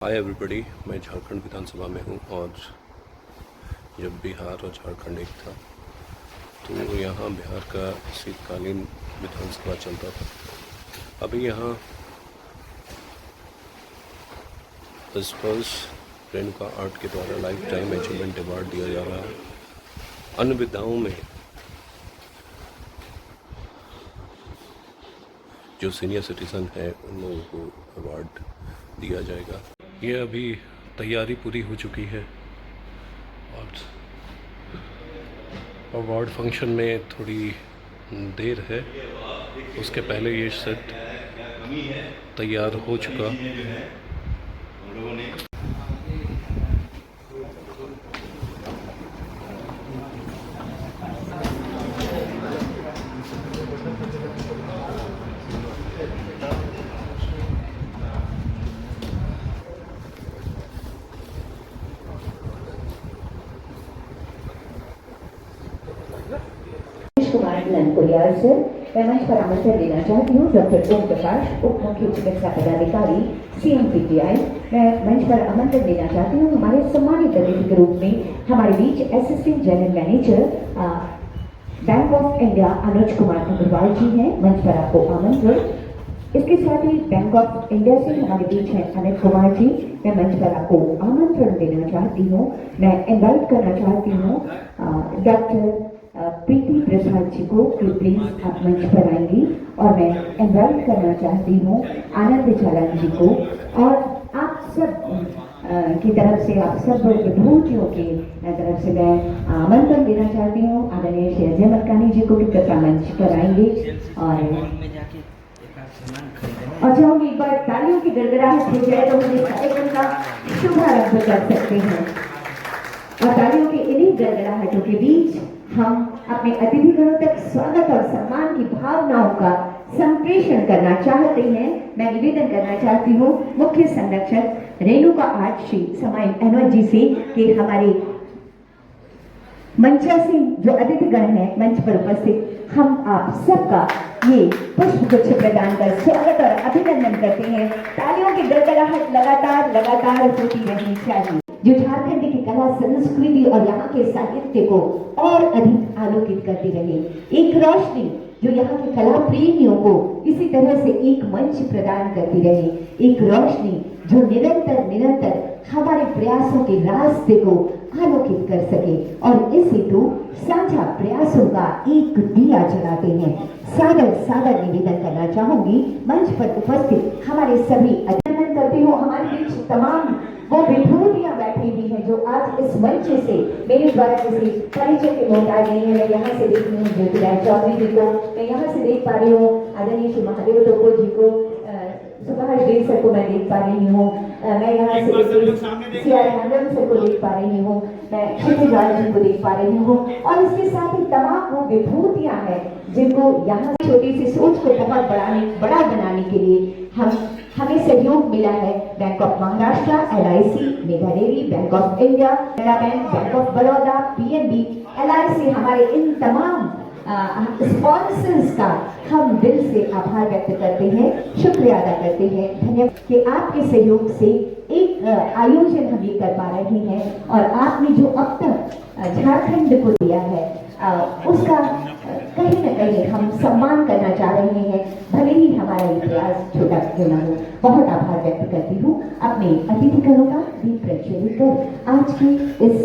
Hi everybody, मैं झारखंड विधानसभा में हूँ और जब बिहार और झारखंड एक था तो यहाँ बिहार का शीतकालीन विधानसभा चलता था। अभी यहाँ स्पर्श रेणुका आर्ट के द्वारा लाइफ टाइम अचीवमेंट अवार्ड दिया जा रहा है। अन्य विधाओं में जो सीनियर सिटीज़न हैं उन लोगों को अवार्ड दिया जाएगा। ये अभी तैयारी पूरी हो चुकी है और अवार्ड फंक्शन में थोड़ी देर है। उसके पहले ये सेट तैयार हो चुका। कुमार ननकुरियार से मैं मंच पर आमंत्रण देना चाहती हूँ डॉक्टर ओम प्रकाश, उप मुख्य चिकित्सा पदाधिकारी CMPTI। मैं मंच पर आमंत्रण देना चाहती हूँ हमारे सम्मानित अतिथि के रूप में हमारे बीच assistant general manager bank of India Anuj Kumar Agarwal ji हैं। मंच पर आपको आमंत्रण। इसके साथ ही बैंक ऑफ इंडिया से हमारे बीच हैं अमित कुमार जी। मैं मंच पर आपको आमंत्रण देना चाहती हूँ। मैं इनवाइट करना चाहती हूँ डॉक्टर प्रीति प्रसाद जी को कि प्लीज आप मंच पर आएंगी, और मैं इनवाइट करना चाहती हूँ आनंद चालन जी को। और आप सब की तरफ से, आप सब विभूतियों की तरफ से मैं आमंत्रण देना चाहती हूँ आदरणीय श्री अजय मलकानी जी को कि कृपया मंच पर आएंगे। और चाहूंगी एक बार तालियों की गड़गड़ाहट हो जाए तो हम इस कार्यक्रम का शुभारंभ कर सकते हैं। और तालियों की इन्हीं गड़गड़ाहटों के बीच हम अपने अतिथिगणों तक स्वागत और सम्मान की भावनाओं का संप्रेषण करना चाहते हैं। मैं निवेदन करना चाहती हूँ मुख्य संरक्षक रेणुका आर्ट श्री समाइन अनुज जी से कि हमारे मंचासीन जो अतिथिगण हैं मंच पर उपस्थित, हम आप सबका ये पुष्पगुच्छ प्रदान कर स्वागत और अभिनंदन करते हैं। तालियों की गड़गड़ाहट लगातार होती रहनी चाहिए, जो झारखंड की कला संस्कृति और यहाँ के साहित्य को और अधिक आलोकित करती रहे। एक रोशनी जो यहाँ के कला प्रेमियों को इसी तरह से एक मंच प्रदान करती रहे। एक रोशनी जो निरंतर हमारे प्रयासों के रास्ते को आलोकित कर सके, और इस हेतु साझा प्रयासों का एक दिया जलाते हैं। सादर निवेदन करना चाहूंगी मंच पर उपस्थित हमारे सभी अभिनंदन करती हूँ। हमारे बीच तमाम वो विभूतियां बैठी हुई हैं जो आज इस मंच से मेरे द्वारा किसी परिचय के मोहताज नहीं है। मैं यहाँ से देख रही हूँ ज्योतिराय चौधरी जी को, मैं यहाँ से देख पा रही हूँ आदरणीय श्री महादेव टोको जी को, सुभाष देव सर को मैं देख पा रही हूँ, मैं यहाँ से CR सर को देख पा रही हूँ, मैं क्षितिज जी को देख पा रही हूँ। और इसके साथ ही तमाम वो विभूतियां हैं जिनको यहाँ छोटी सी सोच को बहुत बड़ा बनाने के लिए हमें सहयोग मिला है। Bank of Maharashtra, LIC, mega dairy, bank of India, bank of Baroda, PNB, LIC, हमारे इन तमाम स्पॉन्सर्स का हम दिल से आभार व्यक्त करते हैं, शुक्रिया अदा करते हैं, धन्यवाद कि आपके सहयोग से एक आयोजन हम ये कर पा रहे हैं। और आपने जो अब तक झारखंड को दिया है उसका कहीं न कहीं हम सम्मान करना चाह रहे हैं, भले ही हमारा ये प्रयास छोटा क्यों ना हो। बहुत आभार व्यक्त करती हूँ अपने अतिथिगणों का दीप प्रज्वलित कर आज की इस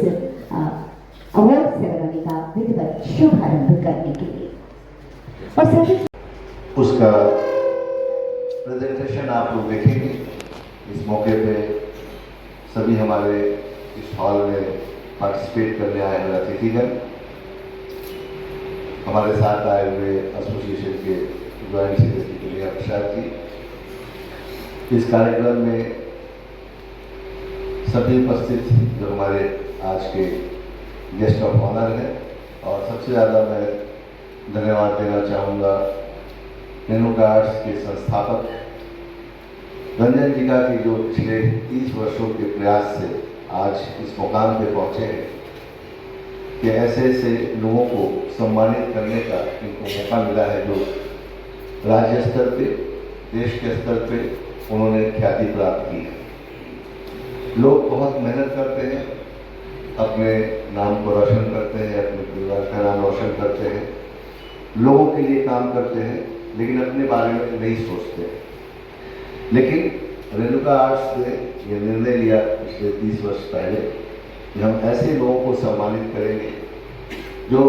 अवार्ड सेरेमनी का विधिवत शुभारंभ करने के लिए। और सभी उसका प्रेजेंटेशन आप लोग देखेंगे। इस मौके पे सभी हमारे इस हॉल में पार्टिसिपेट करने आए हुए अतिथिगण, हमारे साथ आए हुए एसोसिएशन के ज्वाइंट सेक्रेटरी प्रिया प्रसाद जी, इस कार्यक्रम में सभी उपस्थित जो हमारे आज के गेस्ट ऑफ ऑनर है, और सबसे ज़्यादा मैं धन्यवाद देना चाहूँगा रेणुका आर्ट्स के संस्थापक रंजन जी का, कि जो पिछले 30 वर्षों के प्रयास से आज इस मुकाम पे पहुँचे हैं कि ऐसे लोगों को सम्मानित करने का इनको मौका मिला है जो राज्य स्तर पे, देश के स्तर पे उन्होंने ख्याति प्राप्त की है। लोग बहुत मेहनत करते हैं, अपने नाम को रोशन करते हैं, अपने परिवार का नाम रोशन करते हैं, लोगों के लिए काम करते हैं, लेकिन अपने बारे में नहीं सोचते। लेकिन रेणुका आर्ट्स ने यह निर्णय लिया पिछले 30 वर्ष पहले कि हम ऐसे लोगों को सम्मानित करेंगे जो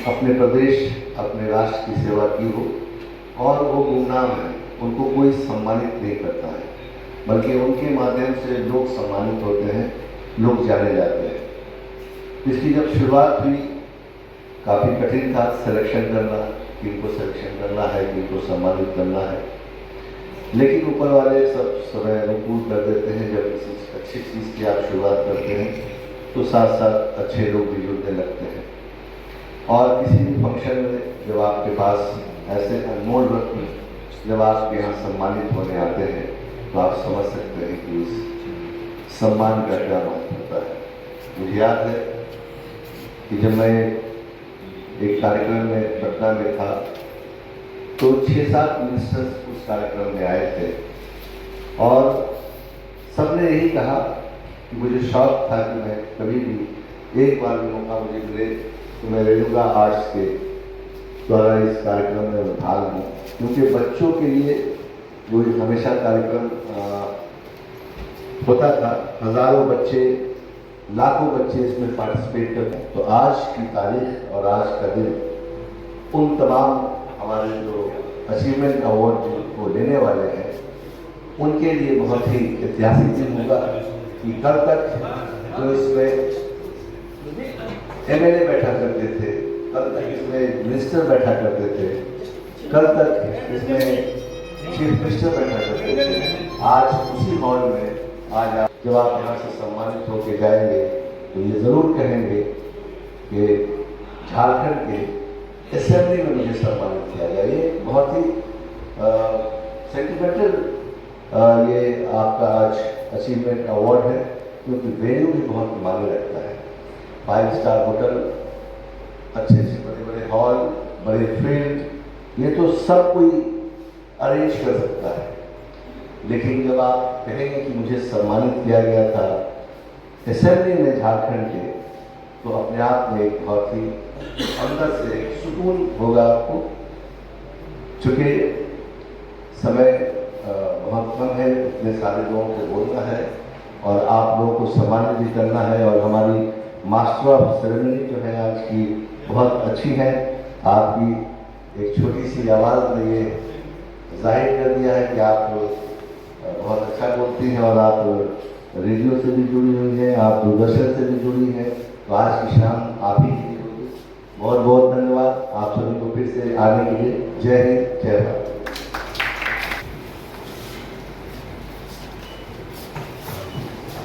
अपने प्रदेश, अपने राष्ट्र की सेवा की हो और वो गुमनाम है, उनको कोई सम्मानित नहीं करता है, बल्कि उनके माध्यम से लोग सम्मानित होते हैं, लोग जाने जाते हैं। इसकी जब शुरुआत हुई काफ़ी कठिन था सिलेक्शन करना, किनको सिलेक्शन करना है, किनको सम्मानित करना है, लेकिन ऊपर वाले सब समय अनुकूल कर देते हैं। जब किसी अच्छी चीज़ की आप शुरुआत करते हैं तो साथ साथ अच्छे लोग भी जुड़ने लगते हैं। और किसी भी फंक्शन में जब आपके पास ऐसे अनमोल रत्न जब आपके यहाँ सम्मानित होने आते हैं तो आप समझ सकते हैं कि उस सम्मान का क्या महत्व होता है। मुझे याद है कि जब मैं एक कार्यक्रम में पटना में था तो 6-7 मिनिस्टर्स उस कार्यक्रम में आए थे और सबने यही कहा कि मुझे शौक था कि मैं कभी भी एक बार भी मौका मुझे मिले तो मैं रेणुका आर्ट्स के द्वारा इस कार्यक्रम में भाग लूँ, क्योंकि बच्चों के लिए जो हमेशा कार्यक्रम होता था, हज़ारों बच्चे, लाखों बच्चे इसमें पार्टिसिपेट करते हैं। तो आज की तारीख और आज का दिन उन तमाम हमारे जो अचीवमेंट अवार्ड जिनको लेने वाले हैं उनके लिए बहुत ही ऐतिहासिक दिन होगा कि कल तक जो इसमें एमएलए बैठा करते थे, कल तक इसमें मिनिस्टर बैठा करते थे, कल तक इसमें चीफ मिनिस्टर बैठा करते थे, आज उसी हॉल में आज आप जब आप यहाँ से सम्मानित होकर जाएंगे तो ये ज़रूर कहेंगे कि झारखंड के असेंबली में मुझे सम्मानित किया गया। ये बहुत ही सेंटिमेंटल ये आपका आज अचीवमेंट अवार्ड है, क्योंकि वेन्यू भी बहुत मायने रखता है। 5 स्टार होटल, अच्छे से बड़े बड़े हॉल, बड़े फील्ड, ये तो सब कोई अरेंज कर सकता है, लेकिन जब आप कहेंगे कि मुझे सम्मानित किया गया था असेंबली में झारखंड के, तो अपने आप में एक बहुत ही अंदर से सुकून होगा आपको। चूँकि समय बहुत कम है, इतने सारे लोगों को बोलना है और आप लोगों को सम्मानित भी करना है, और हमारी मास्टर ऑफ सेरेमनी जो है आज की बहुत अच्छी है। आपकी एक छोटी सी आवाज़ में ये जाहिर कर दिया है कि आप बहुत अच्छा बोलती हैं और आप रेडियो से भी जुड़ी हुई हैं, आप दूरदर्शन से भी जुड़ी हैं, तो आज की शाम आप ही के लिए होगी। बहुत बहुत धन्यवाद आप सभी को फिर से आने के लिए। जय हिंद, जय भारत।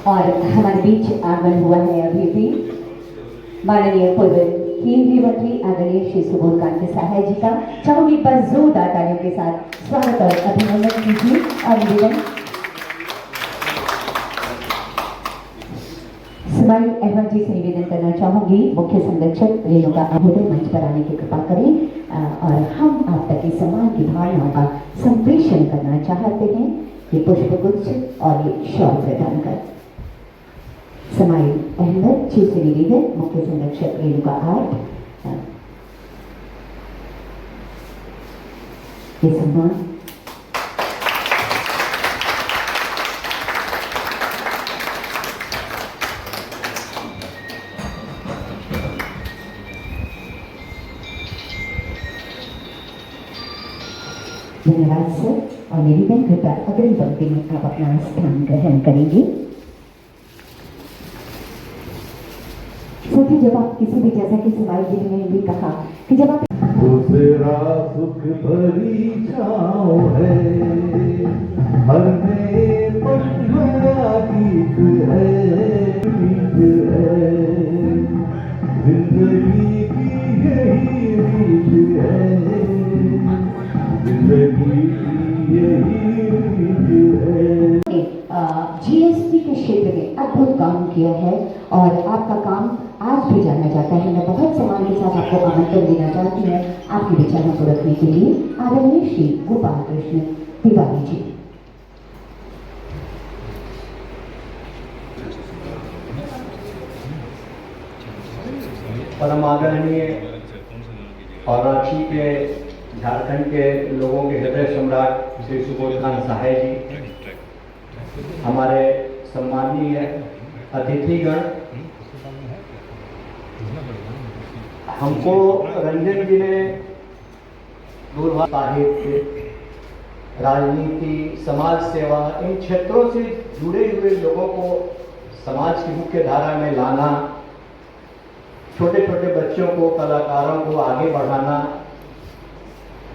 और हमारे बीच आगमन हुआ है अभी भी माननीय पूर्व केंद्रीय मंत्री आदरणीय श्री सुबोधकांत सहाय जी का। चाहूंगी पर जोरदार तालियों के साथ स्वागत और अभिनंदन कीजिए। और निवेदन स्माइल अहमद जी से निवेदन करना चाहूंगी, मुख्य संरक्षक रेणुका आभूदय मंच पर आने की कृपा करें और हम आप तक इस सम्मान की भावनाओं का संप्रेषण करना चाहते हैं। ये पुष्पगुच्छ और ये शॉल प्रदान कर स्माइल अहमद जी से निवेदन, मुख्य संरक्षक रेणुका आर्ट, ये सम्मान धन्यवाद सर। और निवेदन कृपया अग्रिम पंक्ति में आप अपना स्थान ग्रहण करेंगे। साथी जब आप किसी भी, जैसा कि स्माइल जी ने भी कहा कि जब आप दूसरा सुख भरी छाँव है, हर में पटना गीत है, जिंदगी की यही रीत है, जिंदगी की यही रीत है। जीएसटी के क्षेत्र में अद्भुत काम किया है और आपका काम आज भी जाना जाता है। मैं बहुत सम्मान के साथ आपको आमंत्रण देना चाहती हूँ आपके विचारों को रखने के लिए आदरणीय श्री गोपाल कृष्ण तिवारी जी। परम आदरणीय और रांची के झारखंड के लोगों के हृदय सम्राट श्री सुबोध खान सहाय जी, हमारे सम्माननीय अतिथिगण, हमको रंजन जी ने दूरभाष साहित्य, राजनीति, समाज सेवा, इन क्षेत्रों से जुड़े हुए लोगों को समाज की मुख्य धारा में लाना, छोटे छोटे बच्चों को, कलाकारों को आगे बढ़ाना,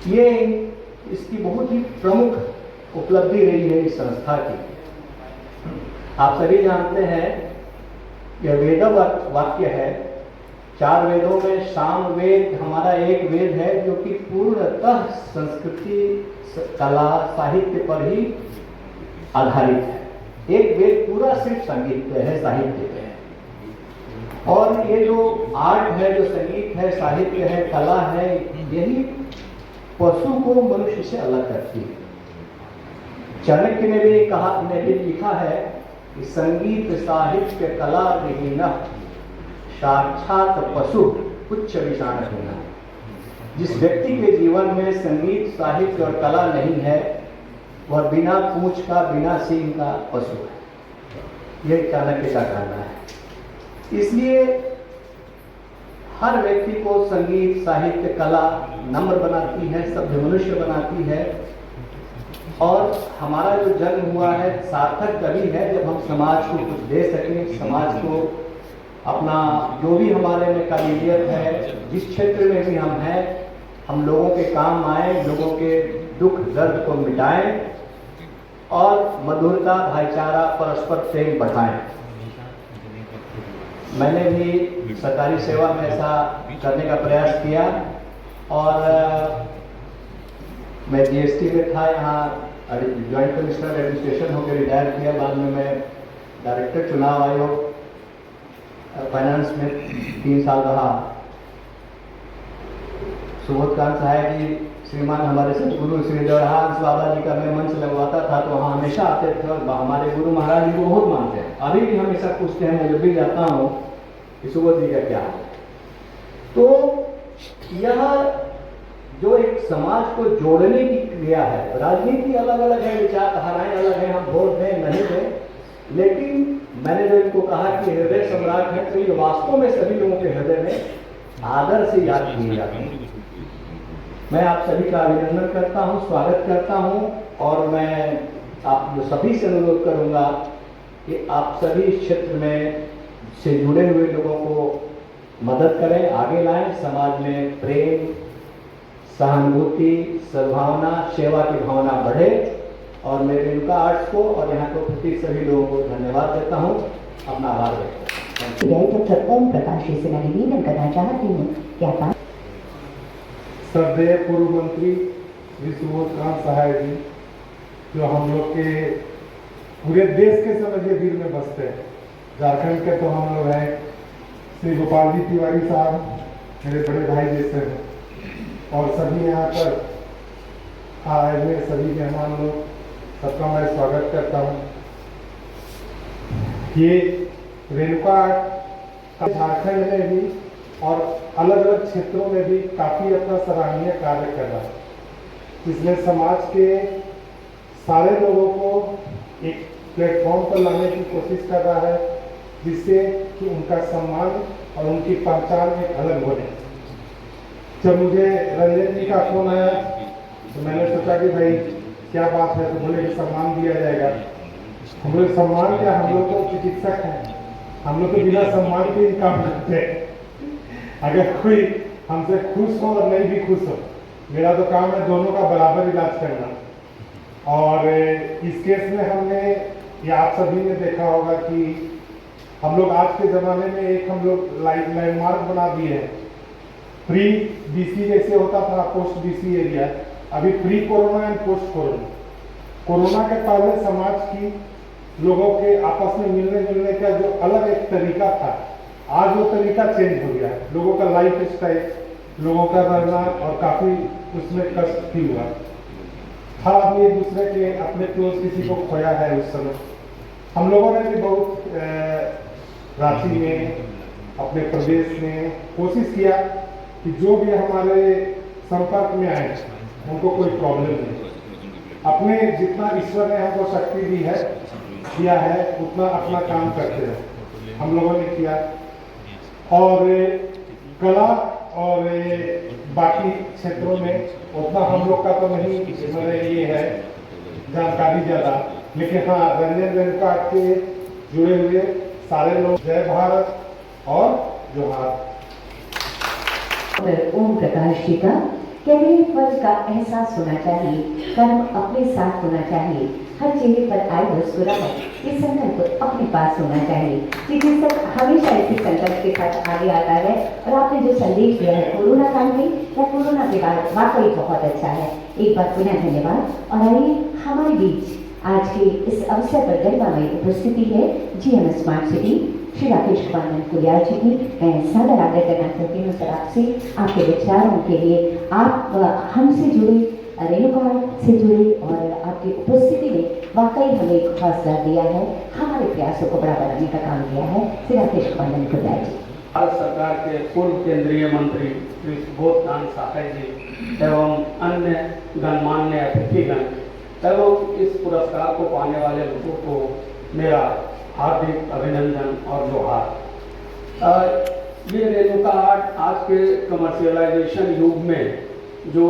ये इसकी बहुत ही प्रमुख उपलब्धि रही है इस संस्था की। आप सभी जानते हैं यह वेद वाक्य है, 4 वेदों में साम वेद हमारा एक वेद है जो कि पूर्णतः संस्कृति, कला, साहित्य पर ही आधारित है। एक वेद पूरा सिर्फ संगीत पे है, साहित्य पे है। और ये जो आर्ट है, जो संगीत है, साहित्य है, कला है, यही पशु को मनुष्य से अलग करती है। चाणक्य ने भी कहा, ने भी लिखा है कि संगीत साहित्य कला विहीन साक्षात पशु उच्च विषाण होना। जिस व्यक्ति के जीवन में संगीत, साहित्य और कला नहीं है, वह बिना पूंछ का, बिना सींग का पशु है। यह चाणक्य का कहना है। इसलिए हर व्यक्ति को संगीत, साहित्य, कला नम्र बनाती है, सभ्य मनुष्य बनाती है। और हमारा जो जन्म हुआ है सार्थक तभी है जब हम समाज को कुछ दे सकें, समाज को अपना जो भी हमारे में काबिलियत है, जिस क्षेत्र में भी हम हैं, हम लोगों के काम आए, लोगों के दुख दर्द को मिटाएं और मधुरता, भाईचारा, परस्पर प्रेम बढ़ाएं। मैंने भी सरकारी सेवा में ऐसा करने का प्रयास किया और मैं जीएसटी में था, यहाँ ज्वाइंट कमिश्नर एडमिनिस्ट्रेशन होकर रिटायर किया। बाद में मैं डायरेक्टर चुनाव आयोग फाइनेंस में 3 साल रहा। सुबोध खान साहब जी श्रीमान हमारे सतगुरु श्री जवाहर बाबा जी का मैं मंच लगवाता था तो वहाँ हमेशा आते थे और हमारे गुरु महाराज जी को बहुत मानते हैं। अभी भी हमेशा पूछते हैं, मैं जब भी जाता हूँ कि सुबोध जी का क्या है। तो यह जो एक समाज को जोड़ने की क्रिया है, राजनीति अलग अलग है, विचारधाराएं अलग हैं, हम वोट दें नहीं दें, लेकिन मैंने जो इनको कहा कि हृदय सम्राट है, तो ये वास्तव में सभी लोगों के हृदय में आदर से याद किए जाते हैं। मैं आप सभी का अभिनंदन करता हूं, स्वागत करता हूं और मैं आप सभी से अनुरोध करूंगा कि आप सभी इस क्षेत्र में से जुड़े हुए लोगों को मदद करें, आगे लाएं, समाज में प्रेम, सहानुभूति, सद्भावना, सेवा की भावना बढ़े। और मैं रेणुका आर्ट्स को और यहाँ को प्रति सभी लोगों को धन्यवाद देता हूँ, अपना आभार व्यक्त करता हूँ। डॉक्टर ओम प्रकाश जी से मैं निवेदन करना चाहती हूँ कि आप श्रद्धेय पूर्व मंत्री श्री सुबोध खान सहाय जी, जो हम लोग के पूरे देश के समझिए दिल में बसते हैं। झारखंड के तो हम लोग हैं, श्री गोपाल जी तिवारी साहब मेरे बड़े भाई जैसे हैं और सभी यहाँ पर आए हुए सभी मेहमान लोग, सबका मैं स्वागत करता हूँ। ये रेणुका झारखंड में भी और अलग अलग क्षेत्रों में भी काफ़ी अपना सराहनीय कार्य कर रहा है। इसमें समाज के सारे लोगों को एक प्लेटफॉर्म पर लाने की कोशिश कर रहा है, जिससे कि उनका सम्मान और उनकी पहचान एक अलग बने। जब मुझे रंजन जी का फोन आया तो मैंने सोचा कि भाई क्या बात है, तो बोले कि सम्मान दिया जाएगा। हम लोग सम्मान क्या, हम लोग तो चिकित्सक हैं, हम लोग तो बिना सम्मान के ही काम करते हैं। अगर कोई हमसे खुश हो और नहीं भी खुश हो, मेरा तो काम है दोनों का बराबर इलाज करना। और इस केस में हमने, या आप सभी ने देखा होगा कि हम लोग आज के ज़माने में एक हम लोग लैंडमार्क बना दिए हैं। प्री बीसी जैसे होता था, पोस्ट बीसी एरिया, अभी pre corona and post corona. Corona के पहले समाज की लोगों के आपस में मिलने जुलने का जो अलग एक तरीका था, आज वो तरीका चेंज हो गया है। लोगों का लाइफ स्टाइल, लोगों का रहना और काफ़ी उसमें कष्ट फील हुआ। हर आदमी एक दूसरे के अपने क्लोज किसी को खोया है उस समय। हम लोगों ने भी बहुत रांची में अपने प्रदेश में कोशिश किया कि जो भी हमारे संपर्क में आए उनको कोई प्रॉब्लम नहीं। अपने जितना ईश्वर ने हमको शक्ति दी है किया है उतना अपना काम करते रहे, हम लोगों ने किया। और कला और बाकी क्षेत्रों में उतना हम लोग का तो नहीं ये है जानकारी ज़्यादा, लेकिन हाँ रंजन रेणुका के जुड़े हुए सारे लोग जय भारत और जोहार। ओम प्रकाश जी का कैरियर फर्ज का एहसास होना चाहिए, कर्म अपने साथ होना चाहिए, हर चेहरे पर आए मुस्कुराहट ये संकल्प अपने पास होना चाहिए। चिकित्सक हमेशा इसी संकल्प के साथ आगे आता है और आपने जो संदेश दिया है कोरोना काल में या कोरोना के बाद वाकई बहुत अच्छा है। एक बार पुनः धन्यवाद। और आइए हमारे बीच आज के इस अवसर पर गरिमा में उपस्थिति है GM smart city Shri Rakesh Kumar Nankuliya ji की। मैं सादर आग्रह करना चाहती हूँ सर आपसे आपके विचारों के लिए। आप हमसे जुड़े, रेणुका से जुड़े और आपकी उपस्थिति ने वाकई हमें एक हौसला दिया है, हमारे प्रयासों को बड़ा बनाने का काम किया है। श्री राकेश कुमार ननकुलिया जी। भारत सरकार के पूर्व केंद्रीय मंत्री श्री सुबोध साहय जी एवं अन्य गणमान्य अतिथिगण एवं इस पुरस्कार को पाने वाले लोगों को मेरा हार्दिक अभिनंदन और जोहार। ये रेणुका आर्ट आज के कमर्शियलाइजेशन युग में जो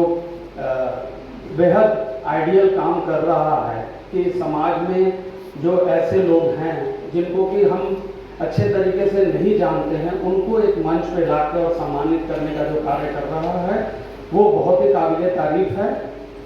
बेहद आइडियल काम कर रहा है कि समाज में जो ऐसे लोग हैं जिनको कि हम अच्छे तरीके से नहीं जानते हैं उनको एक मंच पे लाकर और सम्मानित करने का जो कार्य कर रहा है वो बहुत ही काबिल तारीफ है।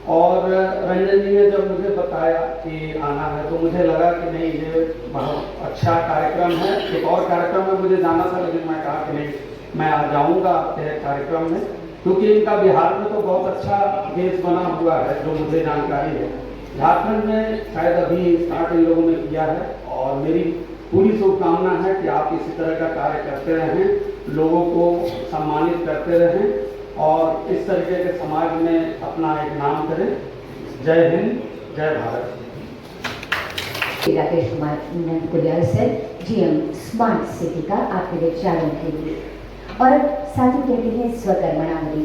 और रंजन जी ने जब मुझे बताया कि आना है तो मुझे लगा कि नहीं ये बहुत अच्छा कार्यक्रम है। एक और कार्यक्रम में मुझे जाना था लेकिन मैं कहा कि नहीं मैं आ जाऊँगा आपके कार्यक्रम में, क्योंकि इनका बिहार में तो बहुत अच्छा बेस बना हुआ है जो मुझे जानकारी है। झारखंड में शायद अभी स्टार्ट इन लोगों ने किया है और मेरी पूरी शुभकामना है कि आप इसी तरह का कार्य करते रहें, लोगों को सम्मानित करते रहें और इस तरीके के समाज में अपना एक नाम करें। जय हिंद, जय Bharat. Rakesh Kumar Nankuliya sir GM smart city का आपके विचारों के लिए। और साधु कहते हैं स्वकर्मणावली,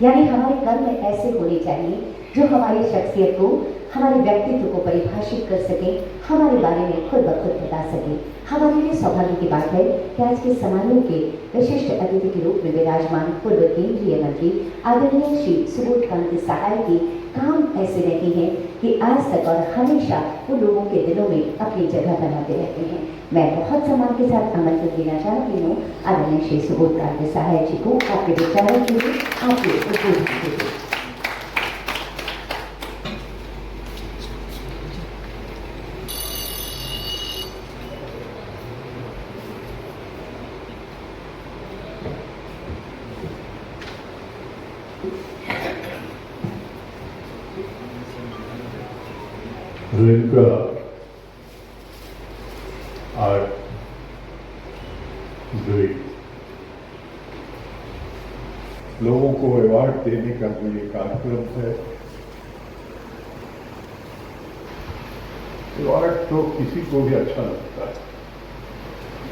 यानी हमारे कर्म ऐसे होने चाहिए जो हमारी शख्सियत को, हमारे व्यक्तित्व को परिभाषित कर सके, हमारे बारे में खुद ब खुद बता सके। हमारे लिए सौभाग्य की बात है कि आज के समारोह के विशिष्ट अतिथि के रूप में विराजमान पूर्व केंद्रीय मंत्री आदरणीय श्री सुबोध साहय की काम ऐसे रहते हैं कि आज तक और हमेशा वो लोगों के दिलों में अपनी जगह बनाते रहते हैं। मैं बहुत सम्मान के साथ आमंत्रण देना चाहती हूँ आदरणीय श्री सुबोध साहय जी को आपके विचारों के लिए, आपके उद्बोधन के लिए। रेणुका आर्ट ग्रेट लोगों को अवार्ड देने का जो ये कार्यक्रम है, अवार्ड तो किसी को भी अच्छा लगता है,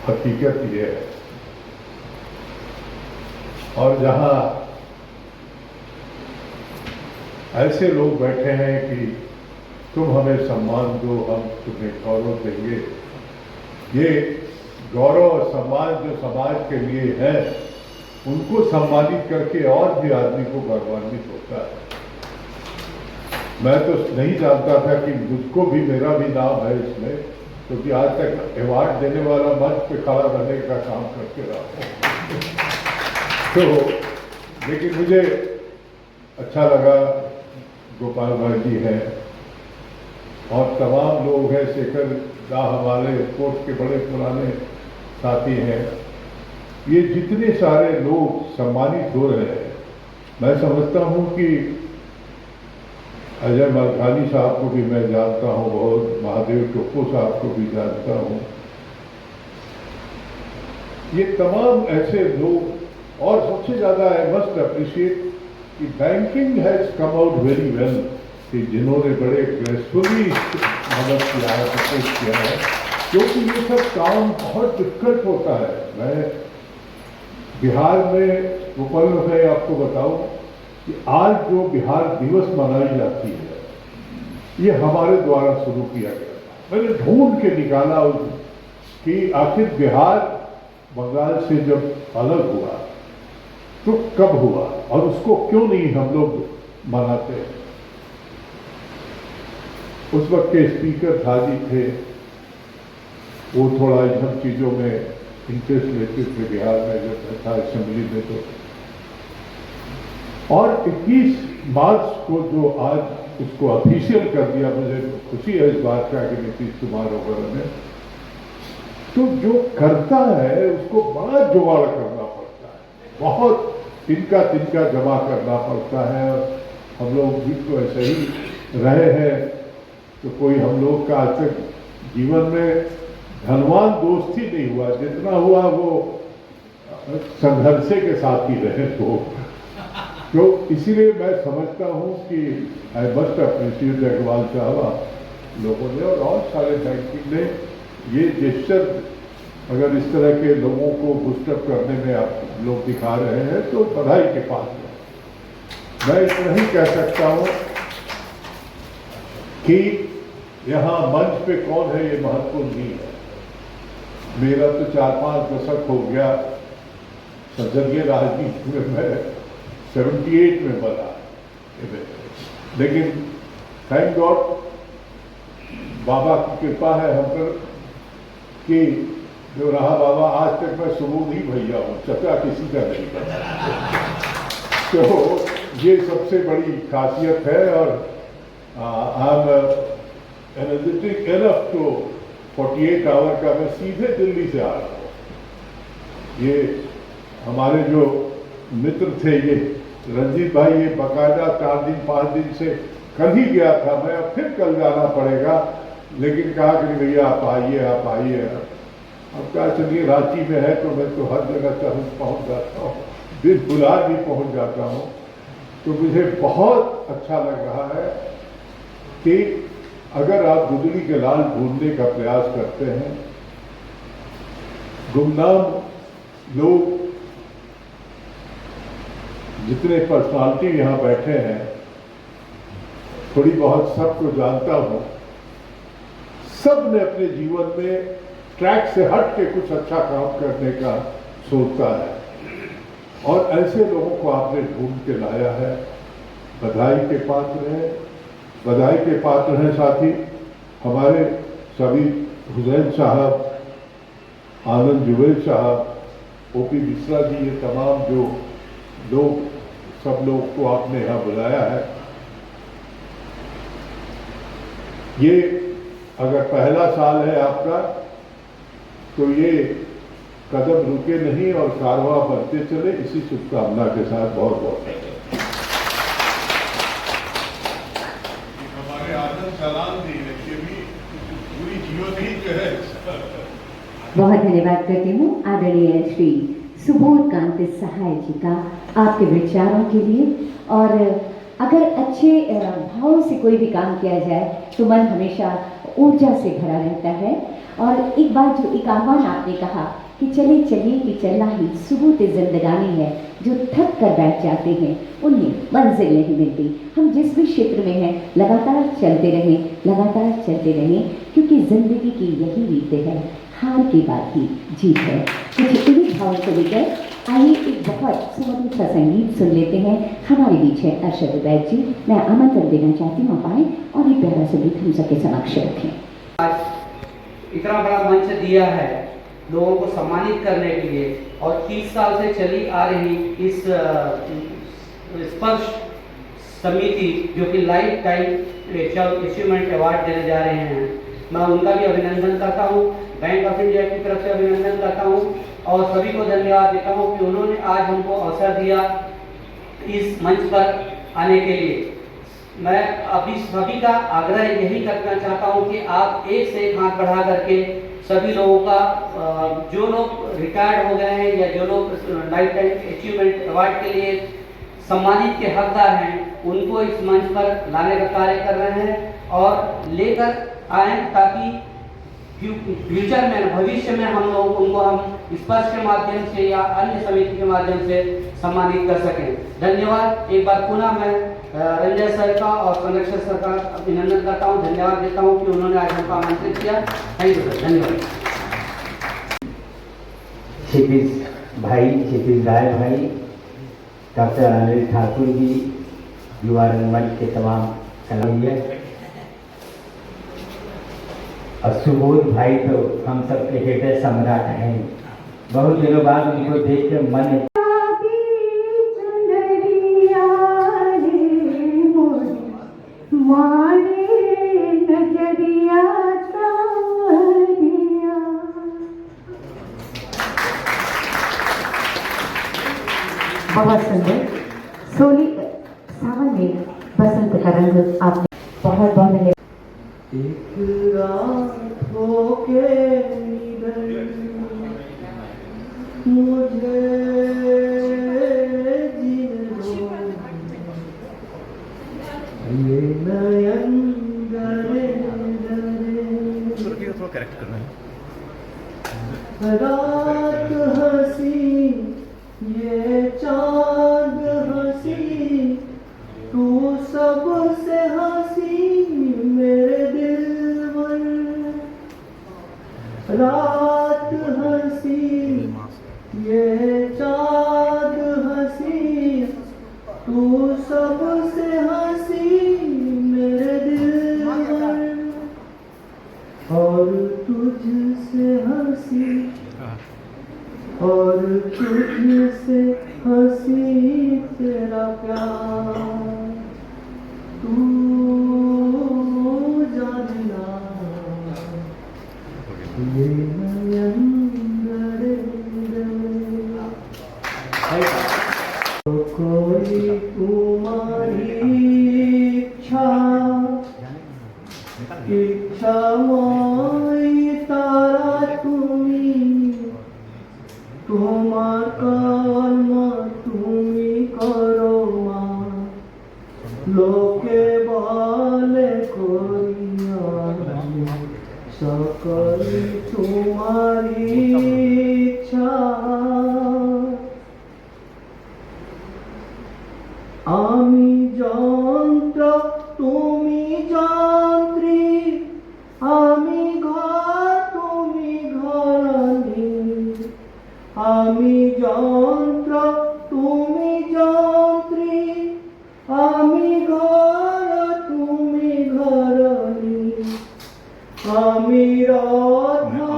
हकीकत ये है। और जहां ऐसे लोग बैठे हैं कि तुम हमें सम्मान दो, हम तुम्हें गौरव देंगे, ये गौरव और सम्मान जो समाज के लिए है उनको सम्मानित करके और भी आदमी को गौरवान्वित होता है। मैं तो नहीं जानता था कि मुझको भी, मेरा भी नाम है इसमें, क्योंकि आज तक अवार्ड देने वाला मंच पे खड़ा रहने का काम करते रहा तो लेकिन मुझे अच्छा लगा। गोपाल भाई जी हैं और तमाम लोग हैं, शेखर दा हमारे स्पोर्ट्स के बड़े पुराने साथी हैं, ये जितने सारे लोग सम्मानित हो रहे हैं, मैं समझता हूँ कि अजय मलखानी साहब को भी मैं जानता हूँ बहुत, महादेव टोप्पो साहब को भी जानता हूँ, ये तमाम ऐसे लोग। और सबसे ज़्यादा आई मस्ट अप्रिशिएट कि banking has come out very well, कि जिन्होंने बड़े ग्रेसफुली मदद किया है, सपोर्ट किया है, क्योंकि ये सब काम बहुत डिफिकल्ट होता है। मैं बिहार में गोपाल मैं आपको बताऊं कि आज जो बिहार दिवस मनाई जाती है ये हमारे द्वारा शुरू किया गया। मैंने ढूंढ के निकाला कि आखिर बिहार बंगाल से जब अलग हुआ तो कब हुआ और उसको क्यों नहीं हम लोग मनाते। उस वक्त के स्पीकर झाजी थे, वो थोड़ा इन सब चीज़ों में इंटरेस्ट लेते थे बिहार में जब था असेंबली में तो। और 21 मार्च को जो आज उसको ऑफिशियल कर दिया, मुझे खुशी है इस बात का कि नीतीश कुमार वगैरह ने, तो जो करता है उसको बड़ा जुगाड़ करना पड़ता है, बहुत तिनका जमा करना पड़ता है। और हम लोग भी तो ऐसे ही रहे हैं, तो कोई हम लोग का आज तक जीवन में धनवान दोस्त ही नहीं हुआ, जितना हुआ वो संघर्ष के साथ ही रहे। तो इसीलिए मैं समझता हूँ कि आई मस्ट अप्रिशिएट अग्रवाल साहब लोगों ने और सारे बैंकिंग ने ये जेस्चर, अगर इस तरह के लोगों को बूस्टअप करने में आप लोग दिखा रहे हैं तो बधाई के पास है। मैं इतना ही कह सकता हूँ कि यहाँ मंच पे कौन है ये महत्वपूर्ण नहीं है। मेरा तो 4-5 दशक हो गया संसदीय राजनीति में, मैं 78 में बना, लेकिन थैंक गॉड बाबा की कृपा है हम पर कि जो रहा बाबा, आज तक मैं सुबोध ही भैया हूँ, चचा किसी का नहीं करता। तो ये सबसे बड़ी खासियत है। और I am energetic enough to 48 hour का मैं सीधे दिल्ली से आ रहा हूँ। ये हमारे जो मित्र थे ये रंजीत भाई, ये बाकायदा 4 दिन 5 दिन से कल ही गया था मैं, अब फिर कल जाना पड़ेगा, लेकिन कहा कि भैया आप आइए। अब क्या चलिए रांची में है तो मैं तो हर जगह पहुँच जाता हूँ, दिन बुलार भी पहुँच जाता हूँ। तो मुझे बहुत अच्छा लग रहा है कि अगर आप गुदड़ी के लाल ढूंढने का प्रयास करते हैं, गुमनाम लोग जितने पर्सनालिटी यहाँ बैठे हैं, थोड़ी बहुत सबको जानता हूँ, सब ने अपने जीवन में ट्रैक से हट के कुछ अच्छा काम करने का सोचता है और ऐसे लोगों को आपने ढूंढ के लाया है। बधाई के पात्र हैं। बधाई के पात्र हैं साथी हमारे सभी हुसैन साहब, आनंद जुबैर साहब, ओपी मिश्रा जी, ये तमाम जो लोग, सब लोग को आपने यहाँ बुलाया है। ये अगर पहला साल है आपका तो ये कदम रुके नहीं और कारवां बढ़ते चले, इसी शुभकामना के साथ बहुत बहुत धन्यवाद। हमारे आदम सलाम दी ये भी पूरी जीवन ही जो है। बहुत धन्यवाद करती हूँ आदरणीय श्री सुबोध कांत सहाय जी का आपके विचारों के लिए। और अगर अच्छे भाव से कोई भी काम किया जाए तो मन हमेशा ऊर्जा से भरा रहता है। और एक बात जो एक आह्वान आपने कहा कि चले चलिए कि चलना ही सुबूत जिंदगानी है, जो थक कर बैठ जाते हैं उन्हें मंजिल नहीं मिलती। हम जिस भी क्षेत्र में हैं लगातार चलते रहें, क्योंकि जिंदगी की यही रीत है, हार के बाद ही जीत है। कुछ इन्हीं भावों को लेकर आइए एक बहुत सुमधुर सा संगीत सुन लेते हैं। हमारे बीच है अरशद उबैद जी, मैं आमंत्रण देना चाहती हूँ आप आए और ये प्यारा संगीत हम सबके समक्ष रखें। आज इतना बड़ा मंच दिया है लोगों को सम्मानित करने के लिए, और 30 साल से चली आ रही इस स्पर्श समिति जो कि लाइफ टाइम अचीवमेंट अवार्ड देने जा रहे हैं, मैं उनका भी अभिनंदन करता हूँ, बैंक ऑफ इंडिया की तरफ से अभिनंदन करता हूँ और सभी को धन्यवाद देता हूँ कि उन्होंने आज हमको अवसर दिया इस मंच पर आने के लिए। मैं अभी सभी का आग्रह यही करना चाहता हूँ कि आप एक से एक हाथ बढ़ा करके सभी लोगों का, जो लोग रिटायर्ड हो गए हैं या जो लोग लाइफ टाइम अचीवमेंट अवार्ड के लिए सम्मानित के हकदार हैं, उनको इस मंच पर लाने का कार्य कर रहे हैं और लेकर आए ताकि फ्यूचर में, भविष्य में हम लोग उनको हम स्पर्श के माध्यम से या अन्य समिति के माध्यम से सम्मानित कर सकें। धन्यवाद। एक बार पुनः मैं रंजय सर का और संरक्षक सर का अभिनंदन करता हूँ, धन्यवाद देता हूँ कि उन्होंने आज हमको आमंत्रित किया। थैंक यू सर, धन्यवाद। क्षितिज भाई, क्षितिज राय भाई, डॉक्टर अनिल ठाकुर जी, युवा रंगमंच के तमाम कलाकार, और सुबोध भाई तो हम सबके हृदय सम्राट हैं। बहुत दिनों बाद उनको देख के मन बहुत सुंदर सोली सावन में बसंत का रंग आप बहुत बहुत धन्यवाद। एक रात होके मुझे ये नयन गरे रात हंसी ये चांद हंसी तू सबसे हंसी मेरे दिल में। रात हंसी ये चांद हंसी तू सबसे हंसी मेरे दिल में, और तुझसे हंसी और तुझसे हंसी तेरा प्यार तू जानना ये नयन गरे तो कोई तुम्हारी इच्छा मोई तारा তোমার কর্ম তুমি করো মা, লোকে বলে করিয়া সকল তোমারি ইচ্ছা। আমি যন্ত্র তুমি যন্ত্রী, আমি ঘর তুমি ঘরানি, আমি যন্ত্র তুমি যন্ত্রী, আমি ঘর তুমি ঘরানি, আমি রাধা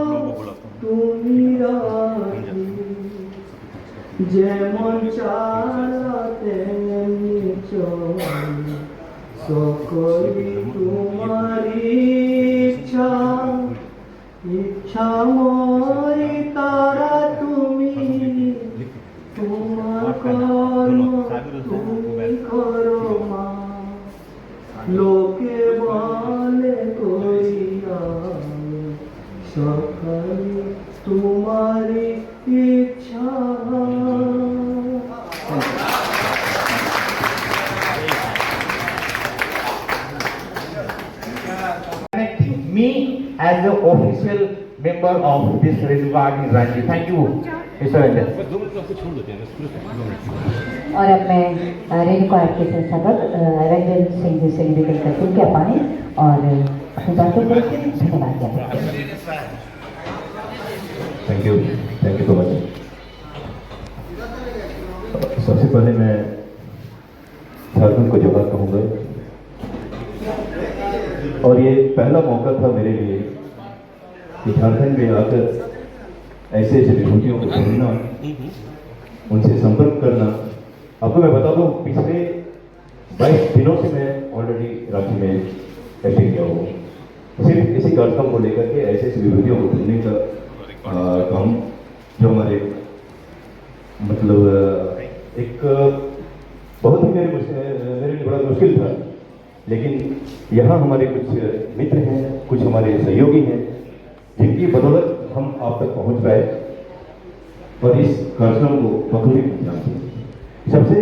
তুমি রাধি, যেমন চারা তেমনি চলি, সকলই তোমারি ইচ্ছা, ইচ্ছাময় তারা তুমি, তোমার কর্ম তুমি করো মা, লোকে বলে করিয়া সকলে তোমারি ইচ্ছা। Me as the official member of this Renuka Art in Ranchi. Thank you, Mr. Vendor. और अब मैं रेणुका आर्ट के संस्थापक रंजन सिंह जी से निवेदन करती हूँ कि आप आए और अपनी बातों को धन्यवाद ज्ञापन करें। Thank you so much. सबसे पहले मैं झारखंड को जोहार कहूँगा, और ये पहला मौका था मेरे लिए कि झारखंड में आकर ऐसे ऐसे विभूतियों को ढूंढना, उनसे संपर्क करना। आपको मैं बता दूं, पिछले 22 दिनों से मैं ऑलरेडी रांची में ऐसे गया हूँ, सिर्फ इसी कार्यक्रम को लेकर के ऐसे ऐसे विभूतियों को ढूंढने का काम, जो हमारे मतलब एक बहुत ही मेरे लिए बड़ा मुश्किल था। लेकिन यहाँ हमारे कुछ मित्र हैं, कुछ हमारे सहयोगी हैं, जिनकी बदौलत हम आप तक पहुँच पाए और इस कार्यक्रम को बखूबी जानते हैं। सबसे